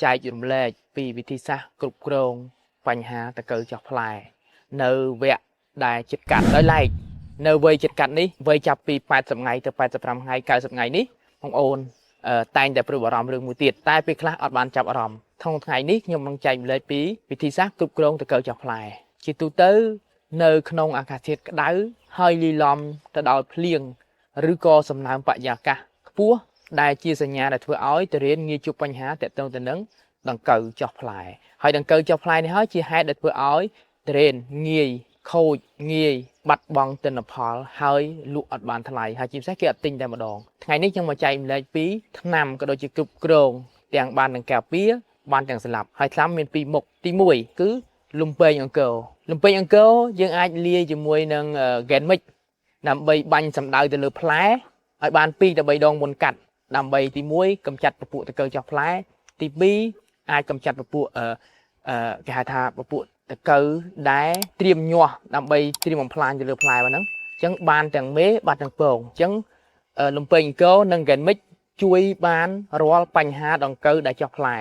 ចែករំលែកពីវិធីសាស្ត្រគ្រប់គ្រងបញ្ហាតកូវចុះផ្លែនៅវគ្គដែលជិតកាត់ដោយឡែកនៅវ័យជិតកាត់នេះវ័យចាប់ពី80ថ្ងៃទៅ85ថ្ងៃ90ថ្ងៃនេះបងអូនតែងតែព្រួយបារម្ភរឿងមួយទៀតតែពេលខ្លះអត់បានចាប់អារម្មណ៍ក្នុងថ្ងៃនេះខ្ញុំនឹងចែករំលែកពីវិធីសាស្ត្រគ្រប់គ្រងតកូវចុះផ្លែជាទូទៅនៅក្នុងអាកាសធាតុក្តៅហើយលាយឡំទៅដោយភ្លៀងឬក៏សំណើមបរិយាកាសខ្ពស់ដែលជាសញ្ញាដែលធ្វើឲ្យទុរេនងាយជួបបញ្ហាទាក់ទងទៅនឹងដង្កូវចុះផ្លែហើយដង្កូវចុះផ្លែនេះហើយជាហេតុដែលធ្វើឲ្យទុរេនងាយខូចងាយបាត់បង់ទិន្នផលហើយលក់អត់បានថ្លៃហើយជាពិសេសគេអត់ទិញតែម្ដងថ្ងៃនេះខ្ញុំមកចែករំលែកពីថ្នាំក៏ដូចជាគ្រប់គ្រងទាំងបានទាំងការពារបានទាំងស្លាប់ហើយថ្នាំមានពីរមុខទី1គឺលំពេងអង្គរលំពេងអង្គរយើងអាចលាយជាមួយនឹងហ្គេនមិចដើម្បីបាញ់សម្ដៅទៅលើផ្លែឲ្យបាន2ទៅ3ដងមុនកាត់ដើម្បីទី1កម្ចាត់ពពួកតកូវចុះផ្លែទី2អាចកម្ចាត់ពពួកគេហៅថាពពួកតកូវដែលត្រៀមញាស់ដើម្បីត្រៀមបំផ្លាញទៅលើផ្លែហ្នឹងអញ្ចឹងបានទាំងមេបានទាំងពងអញ្ចឹងលំពេងអង្គរនិងហ្គេនមិចជួយបានរាល់បញ្ហាដង្កូវដែលចុះផ្លែ